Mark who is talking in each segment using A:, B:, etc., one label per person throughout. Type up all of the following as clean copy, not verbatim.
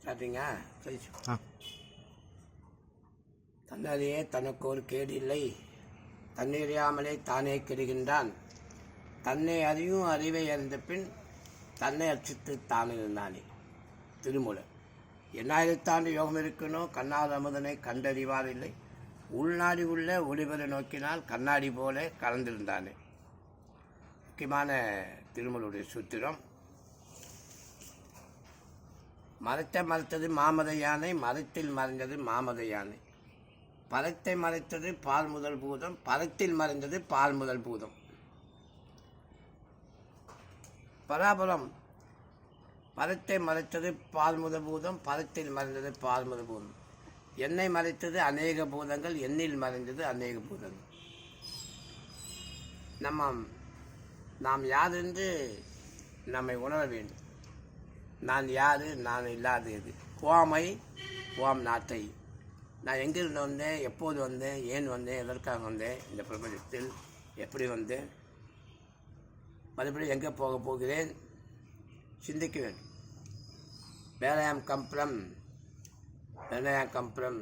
A: ஸ்டார்டிங்கா சரி. தன்னறியே தனக்கு ஒரு கேடு இல்லை, தன்னறியாமலே தானே கெடுகின்றான், தன்னை அறியும் அறிவை அறிந்த பின் தன்னை அர்ச்சித்து தான் இருந்தானே. திருமூலர். 8000 யோகம் இருக்கணும், கண்ணால் அமுதனை கண்டறிவார் இல்லை, உள்நாடி உள்ள ஒளிபெற நோக்கினால் கண்ணாடி போல கலந்திருந்தானே. முக்கியமான திருமூலருடைய சூத்திரம். மரத்தை மறைத்தது மாமத யானை, மரத்தில் மறைந்தது மாமத யானை. பரத்தை மறைத்தது பால் முதல் பூதம், பரத்தில் மறைந்தது பால் முதல் பூதம். பராபரம். பரத்தை மறைத்தது பால் முதல் பூதம், பரத்தில் மறைந்தது பால் முதல் பூதம். எண்ணெய் மறைத்தது அநேக பூதங்கள், எண்ணில் மறைந்தது அநேக பூதங்கள். நாம் யார் என்று நம்மை உணர வேண்டும். நான் யார், நான் இல்லாத எது, குவாமை குவாம் நாட்டை. நான் எங்கிருந்து வந்தேன், எப்போது வந்தேன், ஏன் வந்தேன், எதற்காக வந்தேன், இந்த பிரபஞ்சத்தில் எப்படி வந்தேன், மறுபடியும் எங்கே போக போகிறேன் சிந்திக்க வேண்டும். Where I am come from, when I am come from,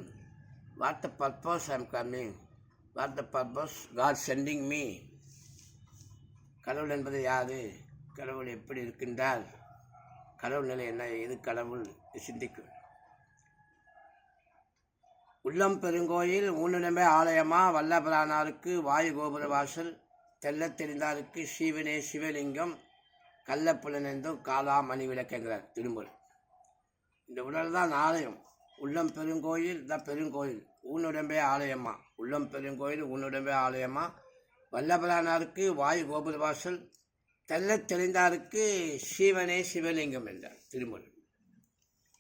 A: what the purpose I am coming, what the purpose God sending me. கடவுள் என்பது யாது, கடவுள் எப்படி இருக்கின்றார், கடவுள் நிலை என்ன, எது கடவுள் சிந்திக்கும். உள்ளம் பெருங்கோயில் ஊனிடமே ஆலயமா, வல்லபரானாருக்கு வாயு கோபுர வாசல், தெல்ல தெரிந்தாருக்கு சீவனே சிவலிங்கம், கள்ளப்புலனெந்தும் காலா மணி விளக்குங்கிறார் திருமூலர். இந்த உடல் தான் ஆலயம். உள்ளம் பெருங்கோயில் தான் பெருங்கோயில், ஊனுடம்பே ஆலயமா. உள்ளம் பெருங்கோயில் ஊனுடம்பே ஆலயமா, வல்லபரானாருக்கு வாயு கோபுர வாசல், தெல்ல தெளிந்தாருக்கு சிவனே சிவலிங்கம் என்றார் திருமூலர்.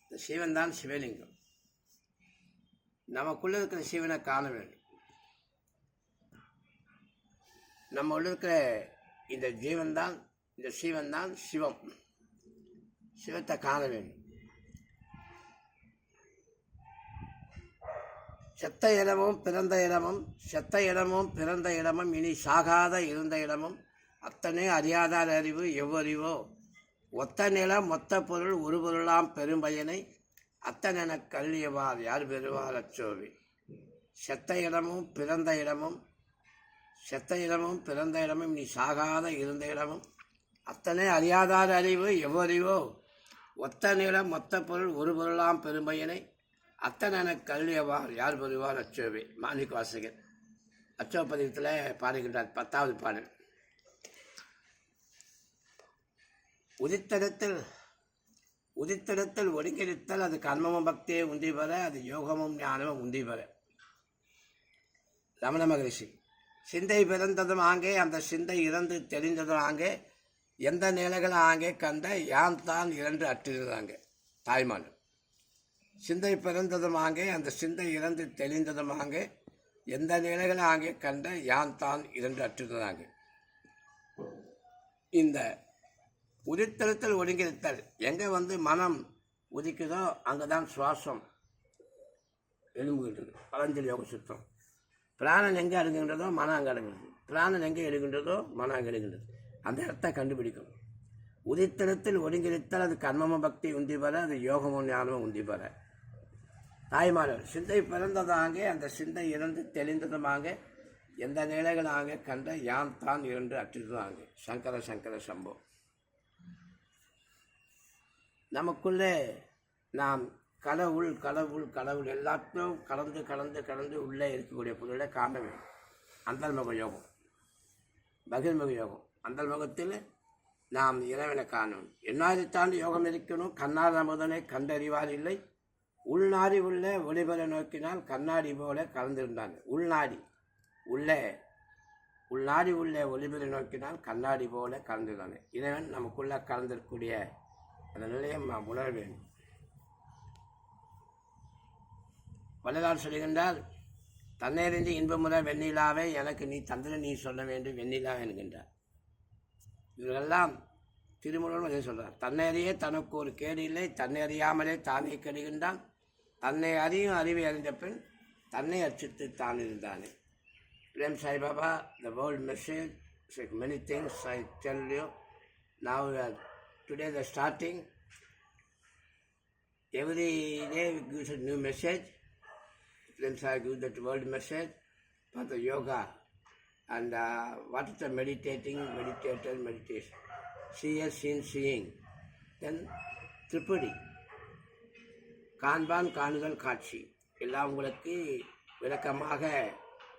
A: இந்த சிவன் தான் சிவலிங்கம். நமக்குள்ள இருக்கிற சிவனை காண வேண்டும். நம்ம உள்ள இருக்கிற இந்த ஜீவன் தான், இந்த சிவன் தான் சிவம். சிவத்தை காண வேண்டும். செத்த இடமும் பிறந்த இடமும், செத்த இடமும் பிறந்த இடமும், இனி சாகாத இருந்த இடமும், அத்தனை அறியாதார் அறிவு எவ்வறிவோ, ஒத்த நிலம் மொத்த பொருள் ஒரு பொருளாம் பெரும்பயனை, அத்தனென கல்வியவார் யார் பெறுவார் அச்சோவி. செத்த இடமும் பிறந்த இடமும், செத்த இடமும் பிறந்த இடமும், இனி சாகாத இருந்த இடமும், அத்தனை அறியாதார் அறிவு எவ்வறிவோ, ஒத்த நிலம் மொத்த பொருள் ஒரு பொருளாம் பெரும்பயனை, அத்தனை கல்வியவார் யார் பெறுவார் அச்சோவி. மாணிக்க வாசகர் அச்சோபதியத்தில் பாடுகின்றார். 10வது பாடல். உதித்தடத்தில் ஒடுங்கிருத்தல், அது கர்மமும் பக்தியை உந்தி பெற, அது யோகமும் ஞானமும் உந்தி பெற. ரமண மகரிஷி. சிந்தை பிறந்ததும் ஆங்கே, அந்த சிந்தை இறந்து தெரிந்ததும் ஆங்கே, எந்த நிலைகளை ஆங்கே கண்ட யான் தான் இரண்டு அற்றிருந்தாங்க. தாய்மான். சிந்தை பிறந்ததும் ஆங்கே, அந்த சிந்தை இறந்து தெளிந்ததும் ஆங்கே, எந்த நிலைகளை ஆங்கே கண்ட யான் தான் இரண்டு அற்றிருந்தாங்க. இந்த உதித்தெழுத்தல் ஒடுங்கிருத்தல் எங்கே மனம் உதிக்குதோ அங்கே தான் சுவாசம் எழும்புகின்றது. பதஞ்சலி யோக சுத்தம். பிராணன் எங்கே அடங்குகின்றதோ மனம் அங்கே அடங்குகிறது, பிராணன் எங்கே எழுகின்றதோ மனம் அங்கே எழுகின்றது. அந்த இடத்தை கண்டுபிடிக்கும். உதித்தெழுத்தில் ஒடுங்கிருத்தல், அது கர்மமும் பக்தி உந்தி பெற, அது யோகமும் ஞானமும் உந்தி பெற. தாய்மானவர். சிந்தை பிறந்ததாங்கே, அந்த சிந்தை இறந்து தெளிந்ததுமாக, எந்த நிலைகளாக கண்ட யான் தான் இரண்டு அற்றுதாங்க. சங்கர சங்கர சம்போ. நமக்குள்ளே நாம் கடவுள் கடவுள் கடவுள் எல்லாத்தையும் கலந்து கலந்து கலந்து உள்ளே இருக்கக்கூடிய பொருளை காண வேண்டும். அந்தர்முக யோகம், பகிர்முக யோகம். அந்தர்முகத்தில் நாம் இறைவனை காணணும். 8000 யோகம் இருக்கணும், கண்ணால் அமுதனை கண்டறிவார் இல்லை, உள்நாடி உள்ள ஒளிபெற நோக்கினால் கண்ணாடி போல கலந்திருந்தாங்க. உள்நாடி உள்ள ஒளிபெற நோக்கினால் கண்ணாடி போல கலந்திருந்தாங்க. இறைவன் நமக்குள்ள கலந்திருக்கக்கூடிய அந்த நிலையை நாம் உணர வேண்டும். வள்ளலார் சொல்லுகின்றார், தன்னறிந்து இன்பமுற வெண்ணிலாவை எனக்கு நீ தந்திர நீ சொல்ல வேண்டும் வெண்ணிலா என்கின்றார். இவர்களெல்லாம் திருமூலரும் அதே சொல்கிறார். தன்னறியே தனக்கு ஒரு கேடு இல்லை, தன்னை அறியாமலே தானே கெடுகின்றான், தன்னை அறியும் அறிவை அறிந்த பின் தன்னை அர்ச்சித்து தான் இருந்தானே. Prem Sai Baba, the world message, like many things I tell you. Now today the starting, every day gives a new message. Friends, I give that world message for the yoga. And what is the meditator, meditation? Seer, seeing. Then Tripudi. காண்பான் காணுதல் காட்சி எல்லாம் உங்களுக்கு விளக்கமாக